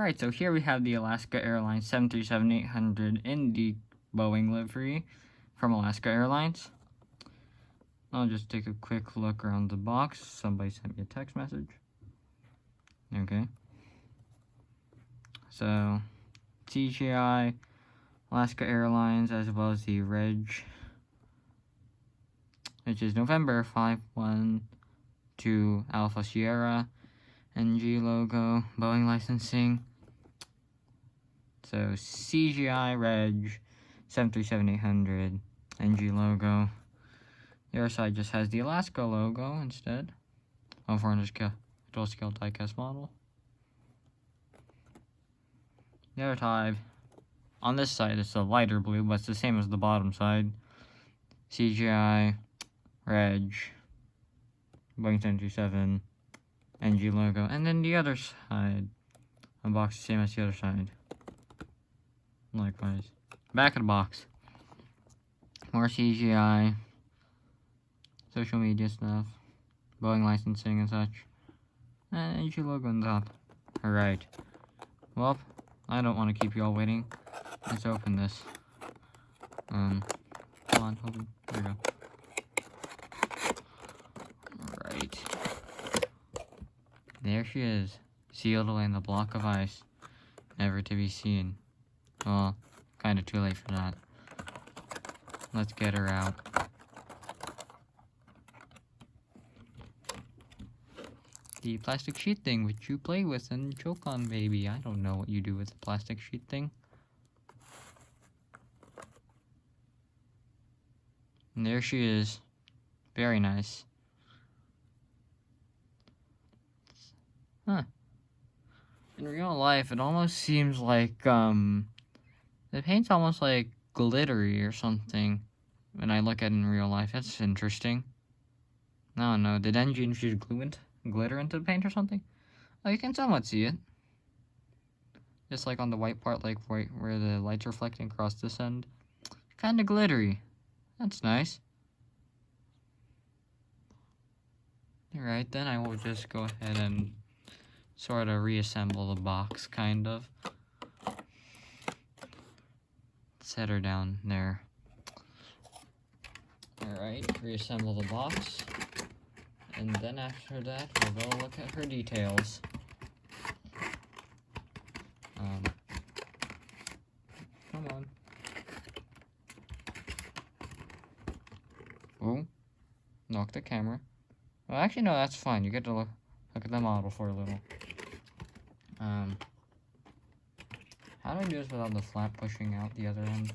Alright, so here we have the Alaska Airlines 737-800 in the Boeing livery from Alaska Airlines. I'll just take a quick look around the box. Somebody sent me a text message. Okay. So, CGI, Alaska Airlines, as well as the reg, which is November 512 Alpha Sierra, NG logo, Boeing licensing. So CGI reg 737-800 NG logo. The other side just has the Alaska logo instead. 400 scale, dual scale diecast model. The other side, on this side, it's a lighter blue, but it's the same as the bottom side. CGI reg Boeing 737 NG logo, and then the other side, a box the same as the other side. Likewise. Back of the box. More CGI. Social media stuff. Boeing licensing and such. And NG logo on top. Alright. Well, I don't want to keep you all waiting. Let's open this. Come on, open. There we go. Alright. There she is. Sealed away in the block of ice. Never to be seen. Well, kind of too late for that. Let's get her out. The plastic sheet thing which you play with and choke on, baby. I don't know what you do with the plastic sheet thing. And there she is. Very nice. Huh. In real life, it almost seems like, the paint's almost like glittery or something when I look at it in real life. That's interesting. I don't know. Did NG infuse glitter into the paint or something? Oh, you can somewhat see it. Just like on the white part, like right where the light's reflecting across this end. Kind of glittery. That's nice. Alright, then I will just go ahead and sort of reassemble the box, kind of. Set her down there. Alright, reassemble the box. And then after that, we'll go look at her details. Come on. Oh, knock the camera. Well, actually, no, that's fine. You get to look at the model for a little. How do I do this without the flap pushing out the other end?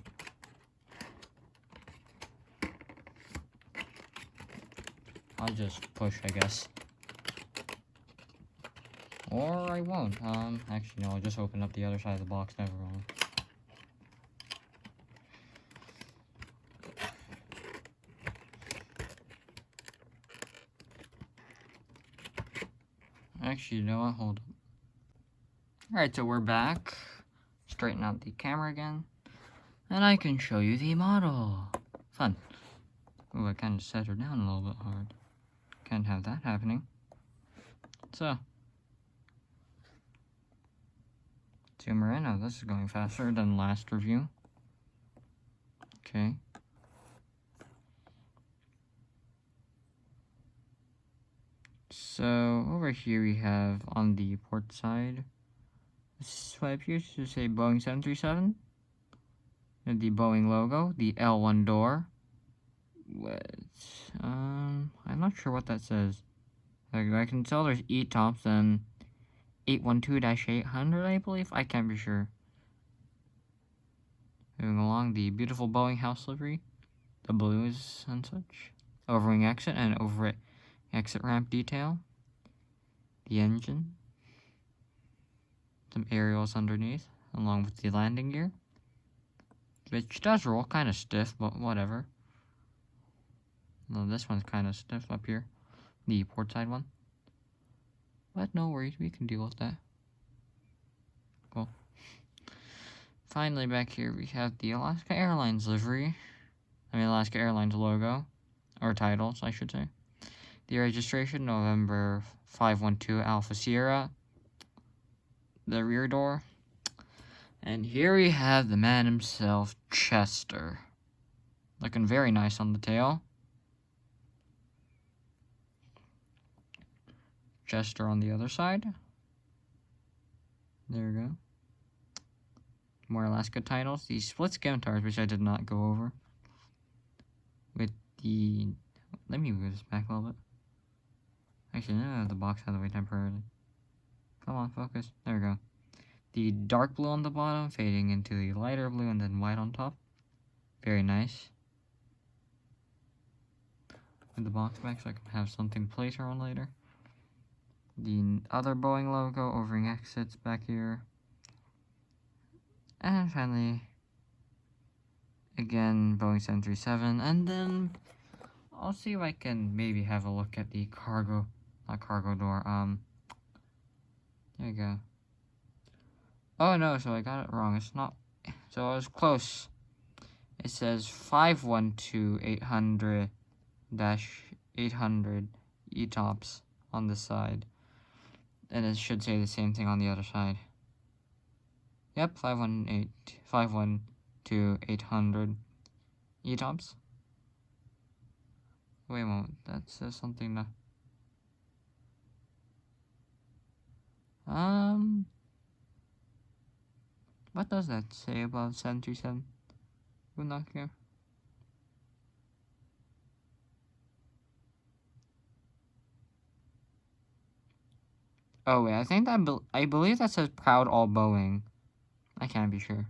I'll just push, I guess. Or I won't. Actually, no, I'll just open up the other side of the box. Never mind. Actually, you know what? Hold on. Alright, so we're back. Straighten out the camera again. And I can show you the model. Fun. Ooh, I kind of set her down a little bit hard. Can't have that happening. So. Zoom her in. Oh, this is going faster than last review. Okay. So, over here we have on the port side, this what appears to say Boeing 737. And the Boeing logo, the L1 door. I'm not sure what that says. I can tell there's E-tops and 812-800, I believe. I can't be sure. Moving along, the beautiful Boeing house livery, the blues and such. Overwing exit and over exit ramp detail. The engine. Some aerials underneath, along with the landing gear. Which does roll, kind of stiff, but whatever. No, this one's kind of stiff up here. The port side one. But no worries, we can deal with that. Cool. Finally, back here we have the Alaska Airlines livery. Alaska Airlines logo. Or titles, I should say. The registration, November 512 Alpha Sierra. the rear door. And here we have the man himself, Chester. Looking very nice on the tail. Chester on the other side. There we go. More Alaska titles. These split skim tires, which I did not go over. With the... Let me move this back a little bit. Actually, no, the box out of the way temporarily. Come on, focus. There we go. The dark blue on the bottom, fading into the lighter blue, and then white on top. Very nice. With the box back, so I can have something to place her on later. The other Boeing logo, O-ring exits back here. And finally, again, Boeing 737. And then, I'll see if I can maybe have a look at the cargo, not cargo door, there you go. Oh no, so I got it wrong. It's not, so I was close. It says 512-800-800 ETOPS on this side. And it should say the same thing on the other side. Yep, 512-800 ETOPS. Wait a moment, that says something now. What does that say about 737? Would not care. Oh wait, I think that I believe that says proud all Boeing. I can't be sure.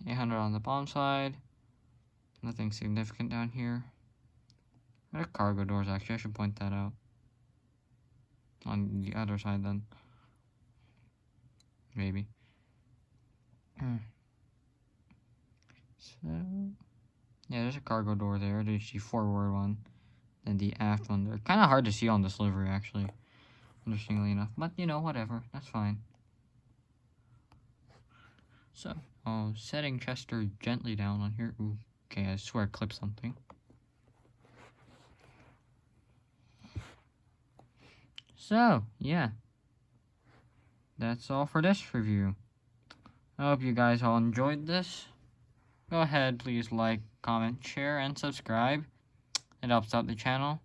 800 on the bottom side. Nothing significant down here. What are cargo doors actually? I should point that out. On the other side then. Maybe. So, yeah, there's a cargo door there. There's the forward one. And the aft one. They're kind of hard to see on this livery actually. Interestingly enough. But, you know, whatever. That's fine. So, setting Chester gently down on here. Ooh, okay, I swear I clipped something. So, yeah. That's all for this review. I hope you guys all enjoyed this. Go ahead, please like, comment, share, and subscribe. It helps out the channel.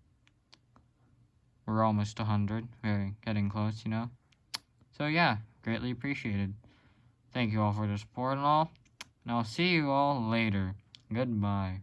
We're almost 100. We're getting close, you know. So, yeah, greatly appreciated. Thank you all for the support and all. And I'll see you all later. Goodbye.